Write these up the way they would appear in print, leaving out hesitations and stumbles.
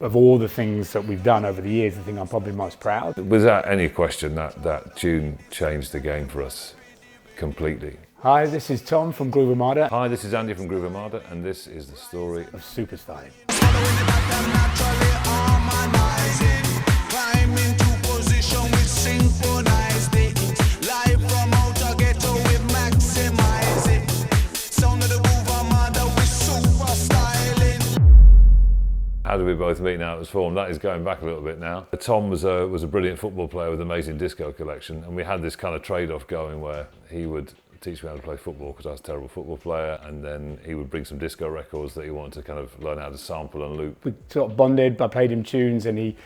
of all the things that we've done over the years, the thing I'm probably most proud. Without any question, that tune changed the game for us completely. Hi, this is Tom from Groove Armada. Hi, this is Andy from Groove Armada, and this is the story Of Superstyling. How did we both meet now it was formed? That is going back a little bit now. Tom was a brilliant football player with an amazing disco collection, and we had this kind of trade-off going where he would teach me how to play football because I was a terrible football player, and then he would bring some disco records that he wanted to kind of learn how to sample and loop. We sort of bonded. I played him tunes and he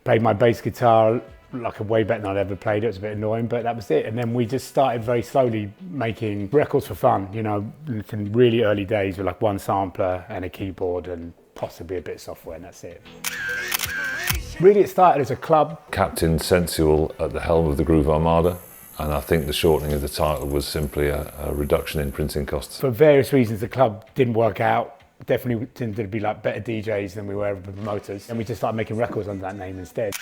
played my bass guitar like a way better than I'd ever played it. It was a bit annoying, but that was it. And then we just started very slowly making records for fun, you know, in really early days with like one sampler and a keyboard and possibly a bit of software, and that's it. Really, it started as a club. Captain Sensual at the helm of the Groove Armada, and I think the shortening of the title was simply a reduction in printing costs. For various reasons, the club didn't work out. Definitely tended to be like better DJs than we were promoters, and we just started making records under that name instead.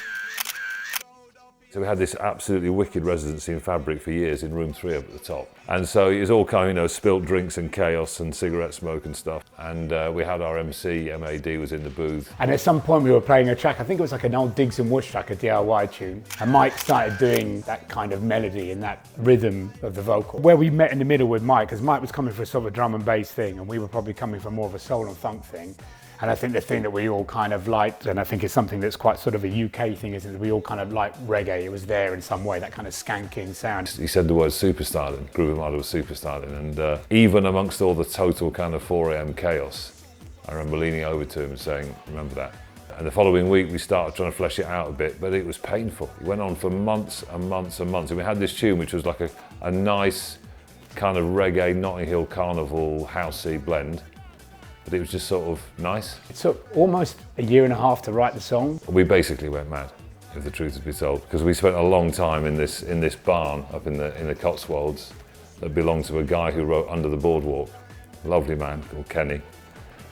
So we had this absolutely wicked residency in Fabric for years in room 3 up at the top. And so it was all kind of, you know, spilt drinks and chaos and cigarette smoke and stuff. And we had our MC, MAD, was in the booth. And at some point we were playing a track, I think it was like an old Diggs and Woods track, a DIY tune. And Mike started doing that kind of melody and that rhythm of the vocal. Where we met in the middle with Mike, because Mike was coming for a sort of a drum and bass thing, and we were probably coming for more of a soul and funk thing. And I think the thing that we all kind of liked, and I think it's something that's quite sort of a UK thing, is that we all kind of like reggae. It was there in some way, that kind of skanking sound. He said the word superstyling, Groove Armada was superstyling, and even amongst all the total kind of 4 AM chaos, I remember leaning over to him and saying, remember that? And the following week we started trying to flesh it out a bit, but it was painful. It went on for months and months and months, and we had this tune which was like a nice kind of reggae Notting Hill Carnival housey blend. But it was just sort of nice. It took almost a year and a half to write the song. We basically went mad, if the truth is to be told, because we spent a long time in this barn up in the Cotswolds that belonged to a guy who wrote Under the Boardwalk, a lovely man called Kenny.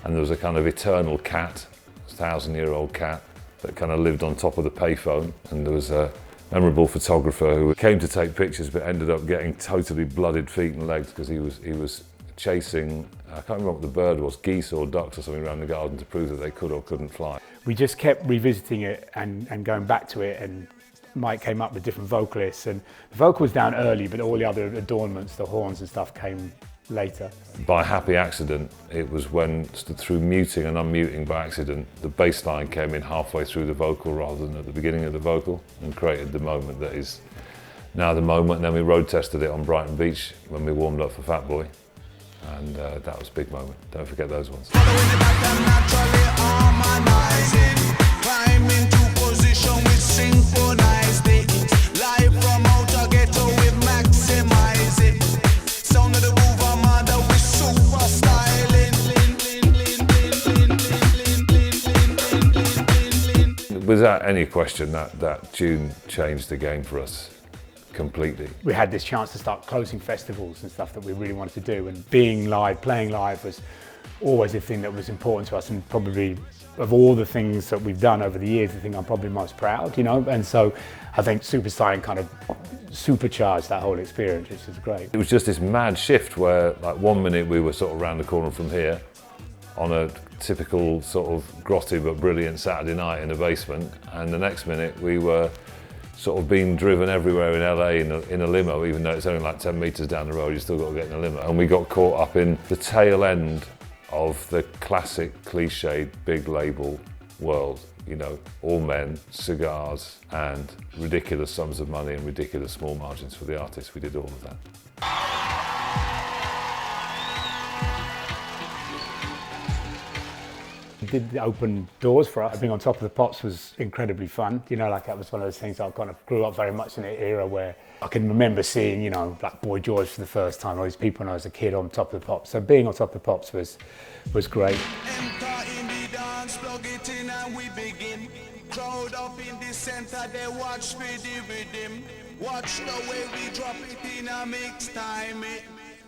And there was a kind of eternal cat, a 1,000-year-old cat, that kind of lived on top of the payphone. And there was a memorable photographer who came to take pictures but ended up getting totally blooded feet and legs because he was chasing, I can't remember what the bird was, geese or ducks or something around the garden to prove that they could or couldn't fly. We just kept revisiting it and going back to it, and Mike came up with different vocalists, and the vocal was down early, but all the other adornments, the horns and stuff, came later. By happy accident, it was when, through muting and unmuting by accident, the bass line came in halfway through the vocal rather than at the beginning of the vocal, and created the moment that is now the moment. And then we road tested it on Brighton Beach when we warmed up for Fat Boy. And that was a big moment. Don't forget those ones. Without any question, that tune changed the game for us. Completely. We had this chance to start closing festivals and stuff that we really wanted to do, and being live, playing live was always a thing that was important to us, and probably of all the things that we've done over the years, the thing I'm probably most proud, you know, and so I think Superstyling kind of supercharged that whole experience, which is great. It was just this mad shift where like one minute we were sort of around the corner from here on a typical sort of grotty but brilliant Saturday night in a basement, and the next minute we were sort of being driven everywhere in LA in a limo, even though it's only like 10 metres down the road, you still got to get in a limo. And we got caught up in the tail end of the classic cliched big label world, you know, all men, cigars, and ridiculous sums of money and ridiculous small margins for the artists. We did all of that. It did open doors for us. Being on Top of the Pops was incredibly fun. You know, like that was one of those things I kind of grew up very much in an era where I can remember seeing, you know, like Boy George for the first time, all these people when I was a kid on Top of the Pops. So being on Top of the Pops was great. Crowd up in the center, they watch for the rhythm. Watch the way we drop it in a mix time.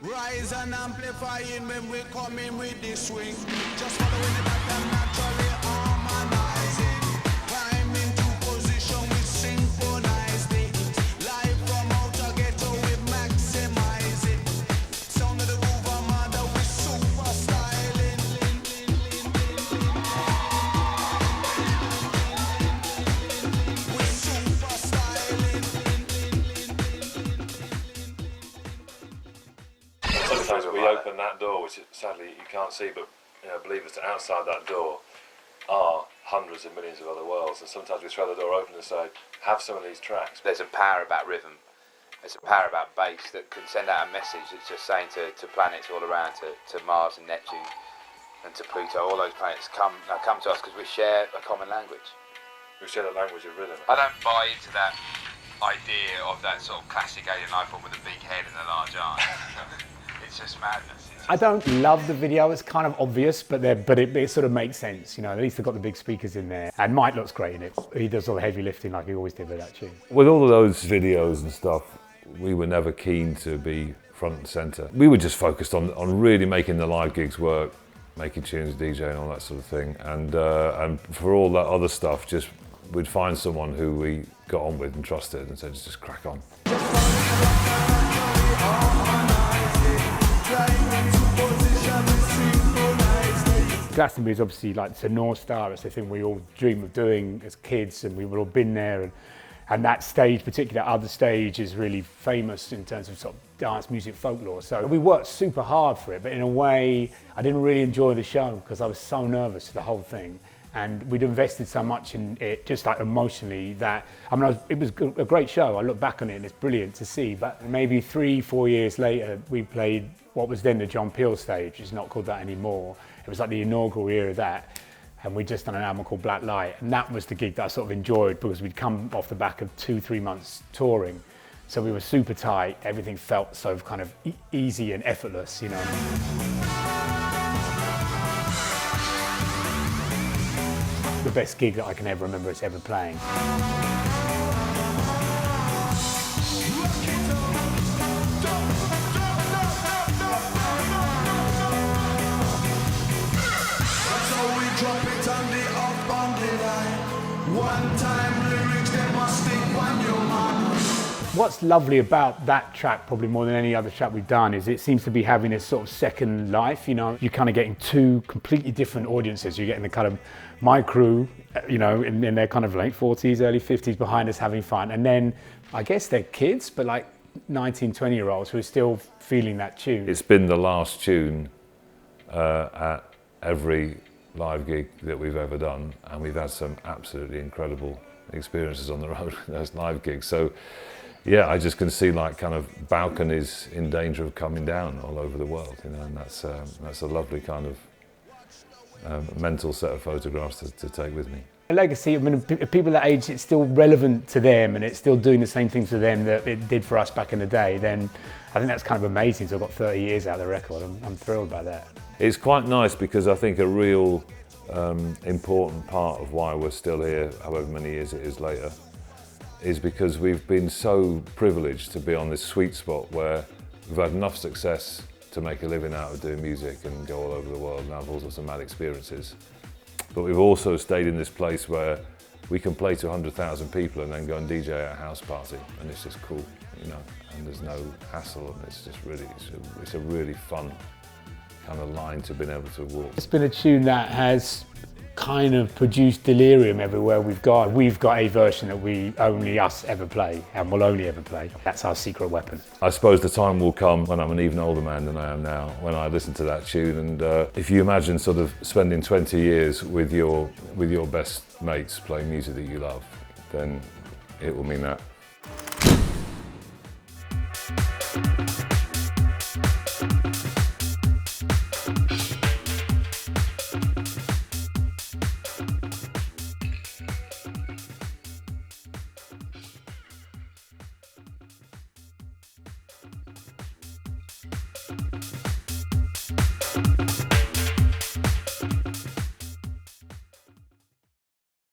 Rise and amplifying when we come in with the swing. Just following the back and naturally harmonizing. door, which sadly you can't see, but believe us, outside that door are hundreds of millions of other worlds, and sometimes we throw the door open and say, have some of these tracks. There's a power about rhythm, there's a power about bass that can send out a message that's just saying to planets all around, to Mars and Neptune and to Pluto, all those planets come to us because we share a common language. We share the language of rhythm. I don't buy into that idea of that sort of classic alien life form with a big head and a large arm. It's just madness. I don't love the video, it's kind of obvious, but it sort of makes sense, at least they've got the big speakers in there. And Mike looks great in it. He does all the heavy lifting like he always did with that tune. With all of those videos and stuff, we were never keen to be front and centre. We were just focused on really making the live gigs work, making tunes, DJing, all that sort of thing. And for all that other stuff, just we'd find someone who we got on with and trusted and said, just crack on. Glastonbury is obviously like it's a North Star. It's the thing we all dream of doing as kids, and we've all been there. And that stage, particularly that other stage, is really famous in terms of sort of dance, music, folklore. So we worked super hard for it, but in a way, I didn't really enjoy the show because I was so nervous for the whole thing. And we'd invested so much in it, just like emotionally, that, it was a great show. I look back on it and it's brilliant to see. But maybe 3-4 years later, we played what was then the John Peel stage. It's not called that anymore. It was like the inaugural year of that. And we'd just done an album called Black Light. And that was the gig that I sort of enjoyed because we'd come off the back of 2-3 months touring. So we were super tight. Everything felt so kind of easy and effortless, The best gig that I can ever remember us ever playing. Drop it on the up on the line. One time lyrics, they must stick on your mind. What's lovely about that track, probably more than any other track we've done, is it seems to be having this sort of second life. You're kind of getting two completely different audiences. You're getting the kind of my crew, in their kind of late 40s, early 50s behind us having fun. And then I guess they're kids, but like 19, 20-year-olds who are still feeling that tune. It's been the last tune at every live gig that we've ever done, and we've had some absolutely incredible experiences on the road with those live gigs. So yeah, I just can see like kind of balconies in danger of coming down all over the world, and that's a lovely kind of mental set of photographs to take with me. A legacy, people that age, it's still relevant to them and it's still doing the same things for them that it did for us back in the day, then I think that's kind of amazing. So I've got 30 years out of the record. I'm thrilled by that. It's quite nice because I think a real important part of why we're still here, however many years it is later, is because we've been so privileged to be on this sweet spot where we've had enough success to make a living out of doing music and go all over the world and have all sorts of mad experiences. But we've also stayed in this place where we can play to 100,000 people and then go and DJ at a house party, and it's just cool, and there's no hassle, and it's just really, it's a really fun kind of line to being able to walk. It's been a tune that has kind of produced delirium everywhere we've gone. We've got a version that we only us ever play and will only ever play. That's our secret weapon. I suppose the time will come when I'm an even older man than I am now, when I listen to that tune, and if you imagine sort of spending 20 years with your best mates playing music that you love, then it will mean that.